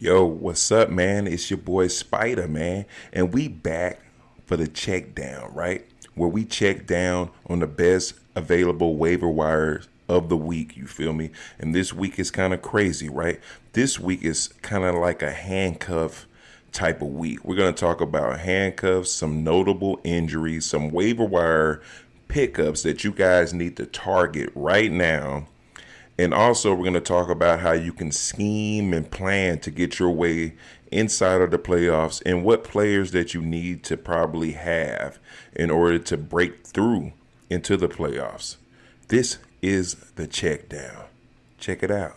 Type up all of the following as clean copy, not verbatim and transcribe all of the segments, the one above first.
Yo, what's up, man? It's your boy Spider, man. And we back for the check down, right? Where we check down on the best available waiver wires of the week, you feel me? And this week is kind of crazy, right? This week is kind of like a handcuff type of week. We're going to talk about handcuffs, some notable injuries, some waiver wire pickups that you guys need to target right now, and also, we're going to talk about how you can scheme and plan to get your way inside of the playoffs and what players that you need to probably have in order to break through into the playoffs. This is the check down. Check it out.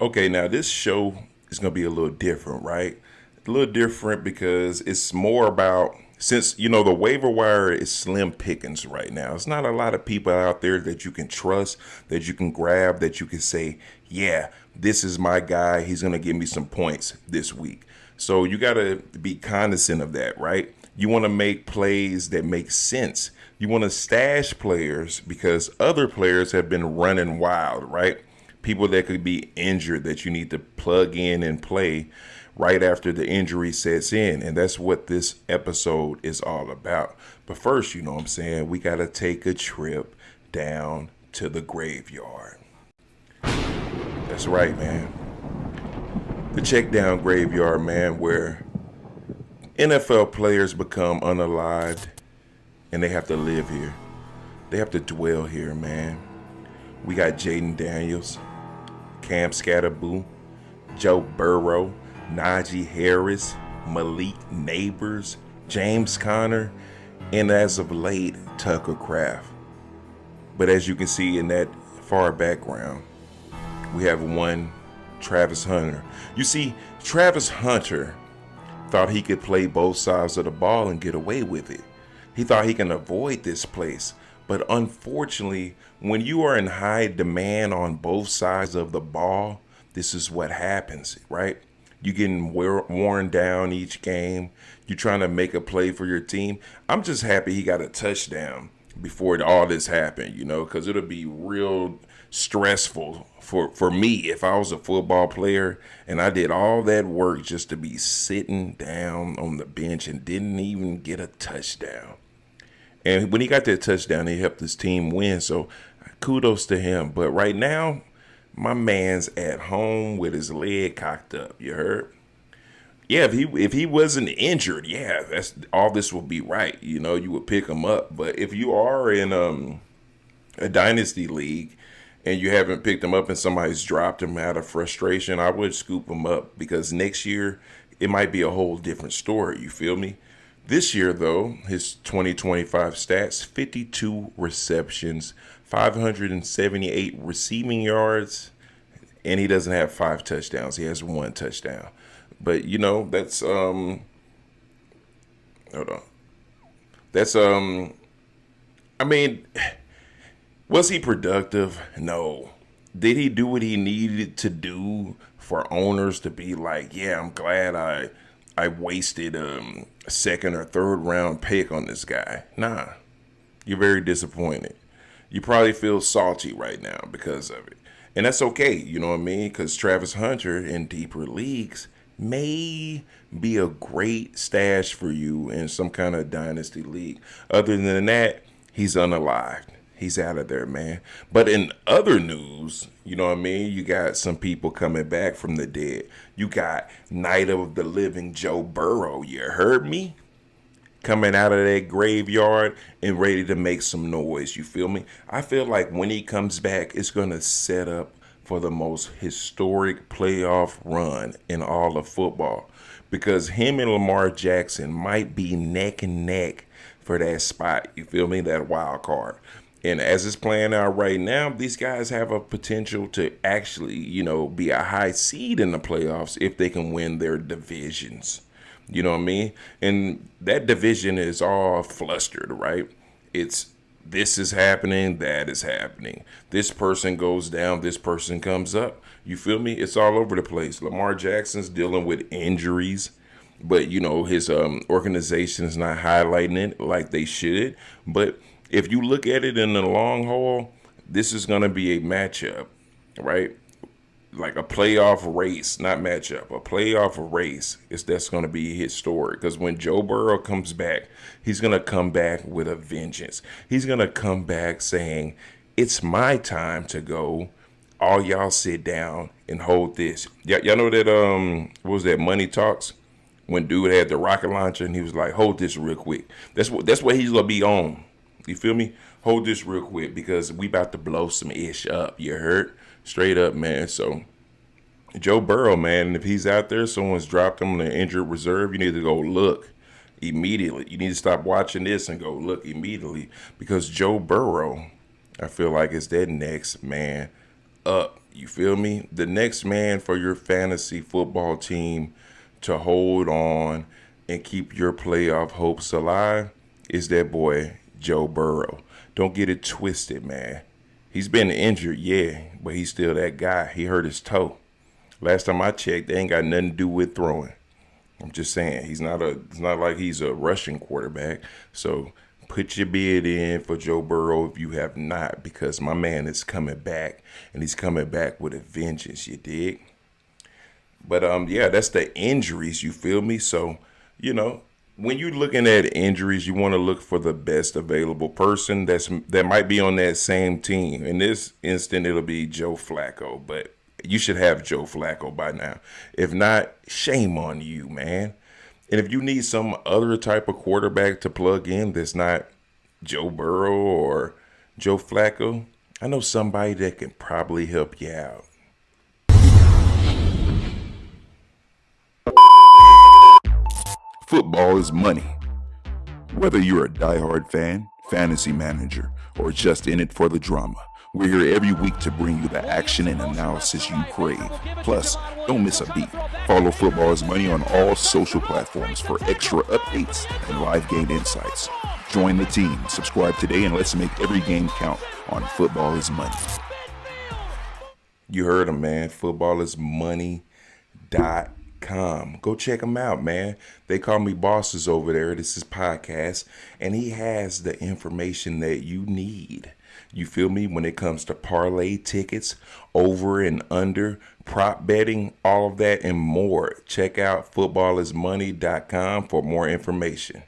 Okay, now this show is going to be a little different, right? A little different because it's more about, since, the waiver wire is slim pickings right now. It's not a lot of people out there that you can trust, that you can grab, that you can say, yeah, this is my guy. He's going to give me some points this week. So you got to be cognizant of that, right? You want to make plays that make sense. You want to stash players because other players have been running wild, right? People that could be injured that you need to plug in and play right after the injury sets in. And that's what this episode is all about. But first, you know what I'm saying, we got to take a trip down to the graveyard. That's right, man. The check down graveyard, man, where NFL players become unalived and they have to live here. They have to dwell here, man. We got Jaden Daniels, Cam Scatterboo, Joe Burrow, Najee Harris, Malik Neighbors, James Conner, and as of late, Tucker Kraft. But as you can see in that far background, we have one Travis Hunter. You see, Travis Hunter thought he could play both sides of the ball and get away with it. He thought he can avoid this place. But unfortunately, when you are in high demand on both sides of the ball, this is what happens, right? You're getting worn down each game. You're trying to make a play for your team. I'm just happy he got a touchdown before all this happened, because it'll be real stressful for me if I was a football player and I did all that work just to be sitting down on the bench and didn't even get a touchdown. And when he got that touchdown, he helped his team win. So kudos to him. But right now, my man's at home with his leg cocked up. You heard? Yeah, if he wasn't injured, yeah, that's all this will be right. You would pick him up. But if you are in a dynasty league and you haven't picked him up and somebody's dropped him out of frustration, I would scoop him up because next year it might be a whole different story. You feel me? This year, though, his 2025 stats, 52 receptions, 578 receiving yards, and he doesn't have 5 touchdowns. He has 1 touchdown. But, that's, hold on. That's, was he productive? No. Did he do what he needed to do for owners to be like, yeah, I'm glad I wasted a second or third round pick on this guy? Nah, you're very disappointed. You probably feel salty right now because of it. And that's okay, you know what I mean? Because Travis Hunter in deeper leagues may be a great stash for you in some kind of dynasty league. Other than that, he's unalived. He's out of there, man. But in other news, you know what I mean? You got some people coming back from the dead. You got Night of the Living Joe Burrow. You heard me? coming out of that graveyard and ready to make some noise. You feel me? I feel like when he comes back, it's going to set up for the most historic playoff run in all of football, because him and Lamar Jackson might be neck and neck for that spot. You feel me? That wild card. And as it's playing out right now, these guys have a potential to actually, be a high seed in the playoffs if they can win their divisions. You know what I mean? And that division is all flustered, right? It's this is happening, that is happening. This person goes down, this person comes up. You feel me? It's all over the place. Lamar Jackson's dealing with injuries, but his organization is not highlighting it like they should. But if you look at it in the long haul, this is going to be a matchup, right? Like a playoff race, not matchup, a playoff race. That's going to be historic, because when Joe Burrow comes back, he's going to come back with a vengeance. He's going to come back saying, it's my time to go. All y'all sit down and hold this. Y'all know that, what was that, Money Talks? When dude had the rocket launcher and he was like, hold this real quick. That's what he's going to be on. You feel me? Hold this real quick, because we about to blow some ish up. You heard? Straight up, man. So Joe Burrow, man, if he's out there, someone's dropped him on the injured reserve, you need to go look immediately. You need to stop watching this and go look immediately, because Joe Burrow, I feel like, is that next man up. You feel me? The next man for your fantasy football team to hold on and keep your playoff hopes alive is that boy, Joe Burrow. Don't get it twisted, man. He's been injured, yeah, but he's still that guy. He hurt his toe. Last time I checked, they ain't got nothing to do with throwing. I'm just saying, it's not like he's a rushing quarterback. So put your bid in for Joe Burrow if you have not, because my man is coming back, and he's coming back with a vengeance, you dig? But that's the injuries, you feel me? So, when you're looking at injuries, you want to look for the best available person that might be on that same team. In this instant, it'll be Joe Flacco, but you should have Joe Flacco by now. If not, shame on you, man. And if you need some other type of quarterback to plug in that's not Joe Burrow or Joe Flacco, I know somebody that can probably help you out. Football is money. Whether you're a diehard fan, fantasy manager, or just in it for the drama, we're here every week to bring you the action and analysis you crave. Plus, don't miss a beat. Follow Football is Money on all social platforms for extra updates and live game insights. Join the team, subscribe today, and let's make every game count on Football is Money. You heard him, man. Footballismoney.com. Go check him out, man. They call me bosses over there. This is podcast, and he has the information that you need. You feel me? When it comes to parlay tickets, over and under, prop betting, all of that and more. Check out footballismoney.com for more information.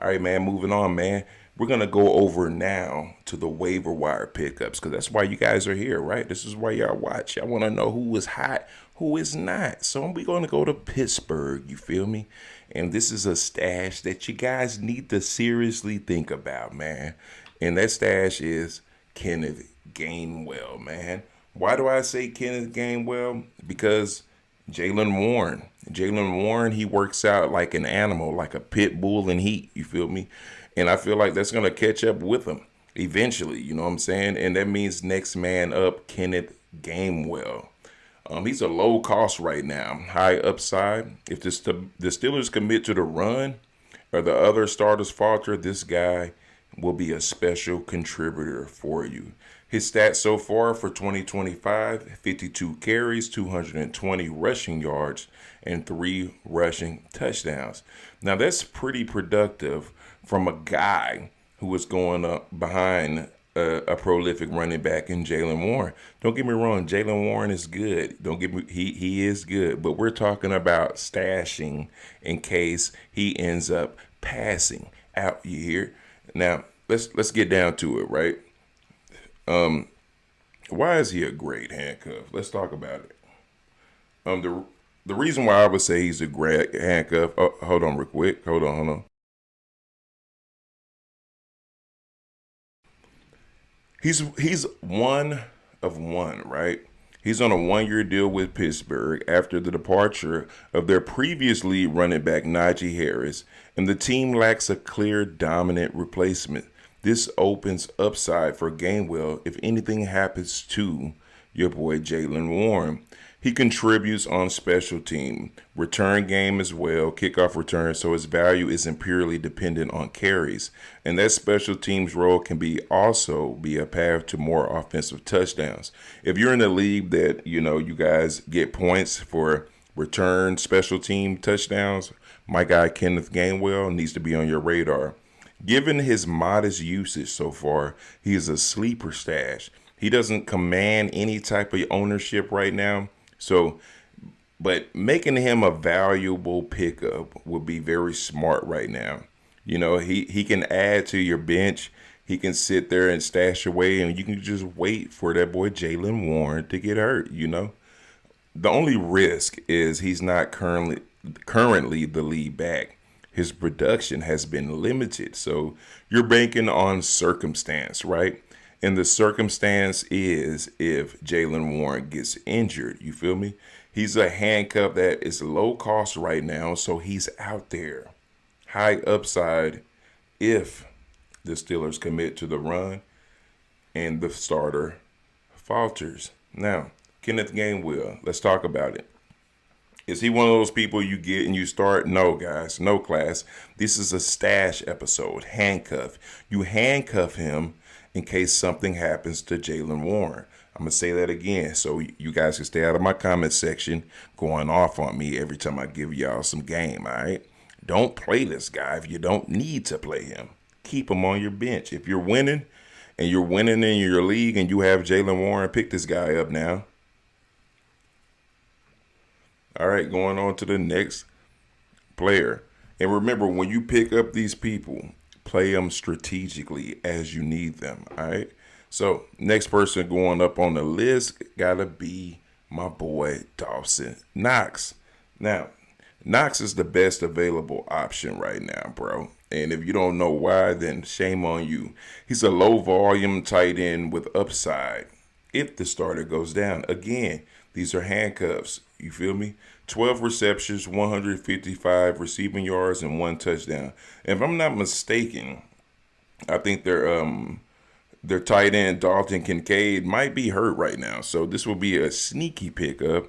All right, man, moving on, man. We're going to go over now to the waiver wire pickups, because that's why you guys are here, right? This is why y'all watch. Y'all want to know who is hot, who is not. So we're going to go to Pittsburgh, you feel me? And this is a stash that you guys need to seriously think about, man. And that stash is Kenneth Gainwell, man. Why do I say Kenneth Gainwell? Because Jaylen Warren, he works out like an animal, like a pit bull in heat, you feel me? And I feel like that's going to catch up with him eventually, you know what I'm saying? And that means next man up, Kenneth Gainwell. He's a low cost right now, high upside. If the Steelers commit to the run or the other starters falter, this guy will be a special contributor for you. His stats so far for 2025, 52 carries, 220 rushing yards, and 3 rushing touchdowns. Now, that's pretty productive from a guy who was going up behind a prolific running back in Jaylen Warren. Don't get me wrong, Jaylen Warren is good. He is good, but we're talking about stashing in case he ends up passing out. You hear? Now, let's get down to it, right? Why is he a great handcuff? Let's talk about it. The reason why I would say he's a great handcuff. Oh, hold on, real quick. Hold on. He's one of one, right? He's on a 1-year deal with Pittsburgh after the departure of their previously running back Najee Harris, and the team lacks a clear dominant replacement. This opens upside for Gainwell if anything happens to your boy Jaylen Warren. He contributes on special team, return game as well, kickoff return, so his value isn't purely dependent on carries. And that special teams role can also be a path to more offensive touchdowns. If you're in a league that, you guys get points for return special team touchdowns, my guy Kenneth Gainwell needs to be on your radar. Given his modest usage so far, he is a sleeper stash. He doesn't command any type of ownership right now. So, but making him a valuable pickup would be very smart right now. He can add to your bench. He can sit there and stash away, and you can just wait for that boy Jaylen Warren to get hurt. The only risk is he's not currently the lead back. His production has been limited, so you're banking on circumstance, right? And the circumstance is if Jaylen Warren gets injured, you feel me? He's a handcuff that is low cost right now, so he's out there. High upside if the Steelers commit to the run and the starter falters. Now, Kenneth Gainwell, let's talk about it. Is he one of those people you get and you start? No, guys, no class. This is a stash episode, handcuff. You handcuff him in case something happens to Jaylen Warren. I'm going to say that again so you guys can stay out of my comment section going off on me every time I give y'all some game, all right? Don't play this guy if you don't need to play him. Keep him on your bench. If you're winning and you're winning in your league and you have Jaylen Warren, pick this guy up now. All right, going on to the next player. And remember, when you pick up these people, play them strategically as you need them, all right? So, next person going up on the list got to be my boy Dawson Knox. Now, Knox is the best available option right now, bro. And if you don't know why, then shame on you. He's a low-volume tight end with upside if the starter goes down. Again, these are handcuffs. You feel me? 12 receptions, 155 receiving yards, and 1 touchdown. And if I'm not mistaken, I think their tight end, Dalton Kincaid, might be hurt right now. So this will be a sneaky pickup.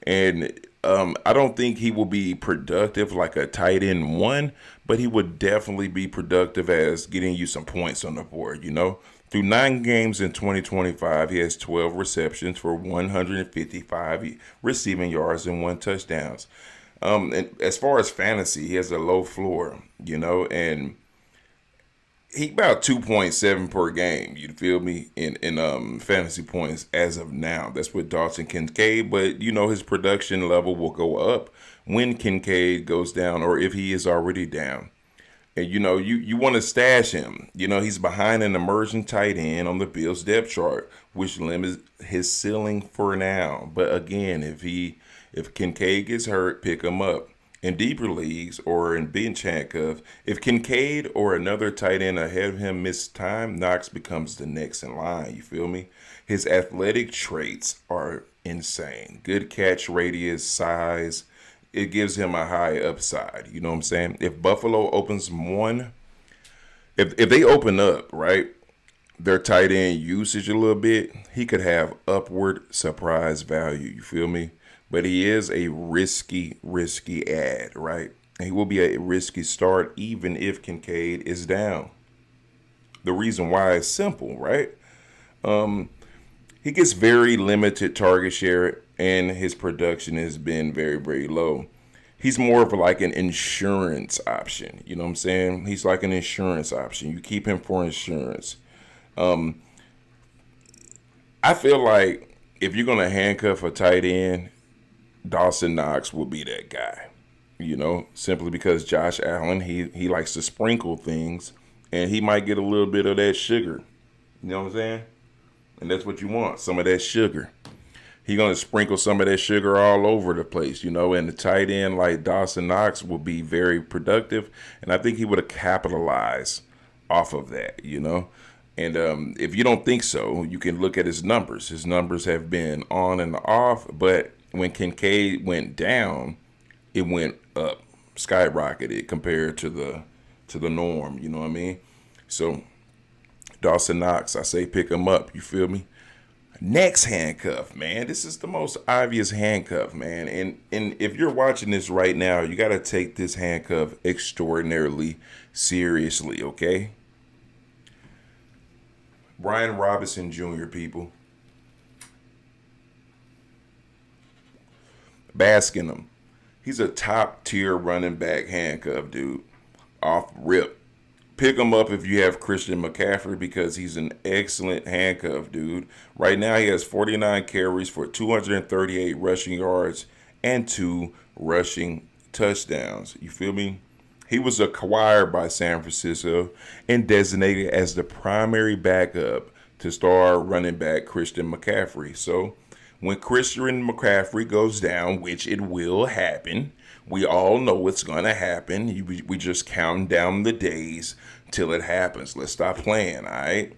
And I don't think he will be productive like a tight end 1, but he would definitely be productive as getting you some points on the board, Through 9 games in 2025, he has 12 receptions for 155 receiving yards and 1 touchdowns. And as far as fantasy, he has a low floor, and he about 2.7 per game, you feel me, in fantasy points as of now. That's with Dalton Kincaid, but, his production level will go up when Kincaid goes down or if he is already down. And, you want to stash him. He's behind an emerging tight end on the Bills depth chart, which limits his ceiling for now. But again, if Kincaid gets hurt, pick him up. In deeper leagues or in bench handcuff, if Kincaid or another tight end ahead of him miss time, Knox becomes the next in line. You feel me? His athletic traits are insane. Good catch radius, size. It gives him a high upside. You know what I'm saying? If Buffalo opens if they open up, right, their tight end usage a little bit, he could have upward surprise value. You feel me? But he is a risky ad, right? And he will be a risky start even if Kincaid is down. The reason why is simple, right? He gets very limited target share and his production has been very, very low. He's more of like an insurance option. You know what I'm saying? He's like an insurance option. You keep him for insurance. I feel like if you're going to handcuff a tight end, Dawson Knox will be that guy, simply because Josh Allen, he likes to sprinkle things and he might get a little bit of that sugar. You know what I'm saying? And that's what you want, some of that sugar. He's going to sprinkle some of that sugar all over the place, you know, and the tight end like Dawson Knox will be very productive. And I think he would have capitalized off of that, you know. And if you don't think so, you can look at his numbers. His numbers have been on and off, but when Kincaid went down, it went up, skyrocketed compared to the norm, you know what I mean? So Dawson Knox, I say pick him up, you feel me? Next handcuff, man. This is the most obvious handcuff, man. And if you're watching this right now, you got to take this handcuff extraordinarily seriously, okay? Brian Robinson Jr., people. Bask in him. He's a top tier running back handcuff, dude. Off rip. Pick him up if you have Christian McCaffrey because he's an excellent handcuff, dude. Right now he has 49 carries for 238 rushing yards and 2 rushing touchdowns. You feel me? He was acquired by San Francisco and designated as the primary backup to star running back Christian McCaffrey. So when Christian McCaffrey goes down, which it will happen, we all know it's going to happen. We just counting down the days till it happens. Let's stop playing, all right?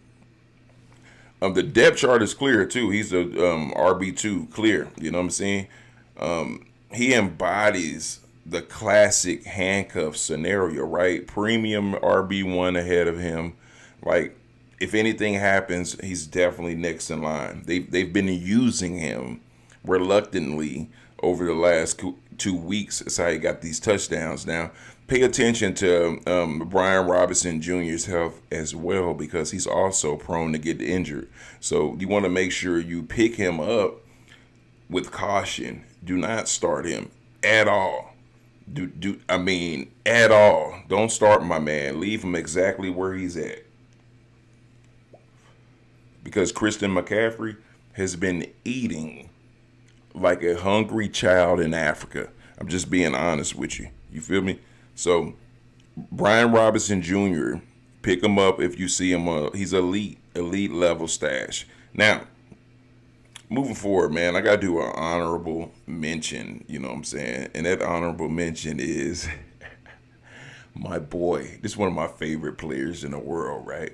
The depth chart is clear, too. He's a RB2 clear. You know what I'm saying? He embodies the classic handcuff scenario, right? Premium RB1 ahead of him. Like, if anything happens, he's definitely next in line. They've been using him reluctantly over the last 2 weeks. That's how he got these touchdowns. Now, pay attention to Brian Robinson Jr.'s health as well because he's also prone to get injured. So you want to make sure you pick him up with caution. Do not start him at all. At all. Don't start my man. Leave him exactly where he's at. Because Christian McCaffrey has been eating like a hungry child in Africa. I'm just being honest with you. You feel me? So, Brian Robinson Jr., pick him up if you see him. He's elite level stash. Now, moving forward, man, I got to do an honorable mention, you know what I'm saying? And that honorable mention is my boy. This is one of my favorite players in the world, right?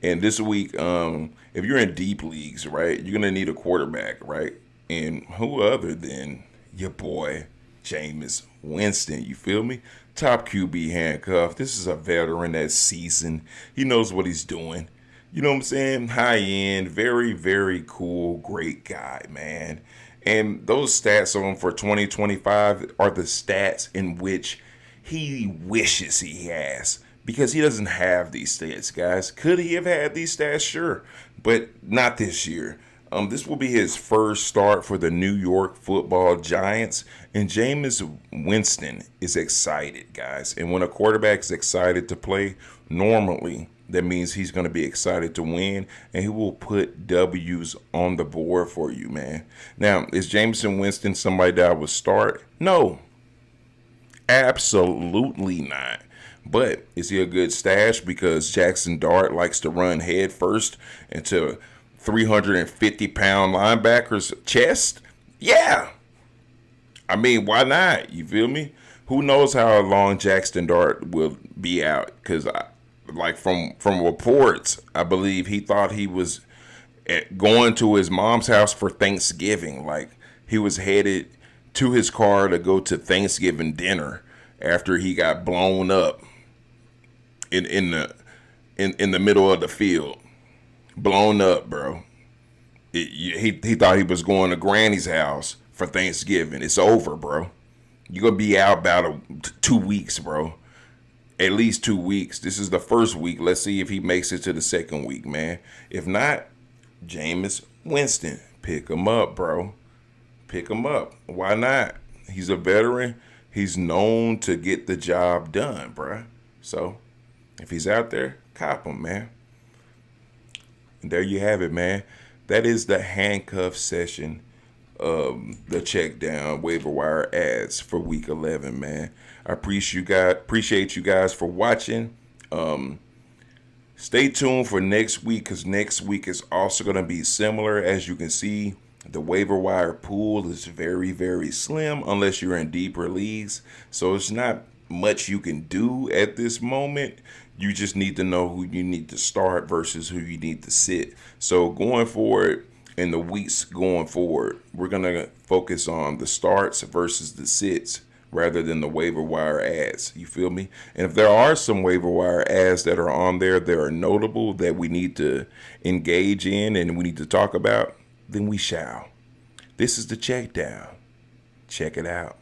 And this week, if you're in deep leagues, right, you're going to need a quarterback, right? And who other than your boy, Jameis Winston, you feel me? Top QB handcuff. This is a veteran that's seasoned. He knows what he's doing. You know what I'm saying? High end, very, very cool, great guy, man. And those stats on him for 2025 are the stats in which he wishes he has. Because he doesn't have these stats, guys. Could he have had these stats? Sure. But not this year. This will be his first start for the New York Football Giants. And Jameis Winston is excited, guys. And when a quarterback is excited to play, normally that means he's going to be excited to win. And he will put W's on the board for you, man. Now, is Jameis Winston somebody that I would start? No. Absolutely not. But is he a good stash because Jackson Dart likes to run head first into 350-pound linebacker's chest? Yeah. I mean, why not? You feel me? Who knows how long Jackson Dart will be out? Because, from reports, I believe he thought he was going to his mom's house for Thanksgiving. Like, he was headed to his car to go to Thanksgiving dinner after he got blown up in the middle of the field. Blown up, bro. He thought he was going to Granny's house for Thanksgiving. It's over, bro. You're going to be out about 2 weeks, bro. At least 2 weeks. This is the first week. Let's see if he makes it to the second week, man. If not, Jameis Winston. Pick him up, bro. Pick him up. Why not? He's a veteran. He's known to get the job done, bro. So, if he's out there, cop him, man. And there you have it, man. That is the handcuff session of the check down waiver wire ads for week 11, man. I appreciate you guys for watching. Stay tuned for next week because next week is also going to be similar. As you can see, The waiver wire pool is very, very slim unless you're in deeper leagues. So it's not much you can do at this moment. You just need to know who you need to start versus who you need to sit. So going forward, in the weeks going forward, we're going to focus on the starts versus the sits rather than the waiver wire ads. You feel me? And if there are some waiver wire ads that are on there that are notable that we need to engage in and we need to talk about, then we shall. This is the check down. Check it out.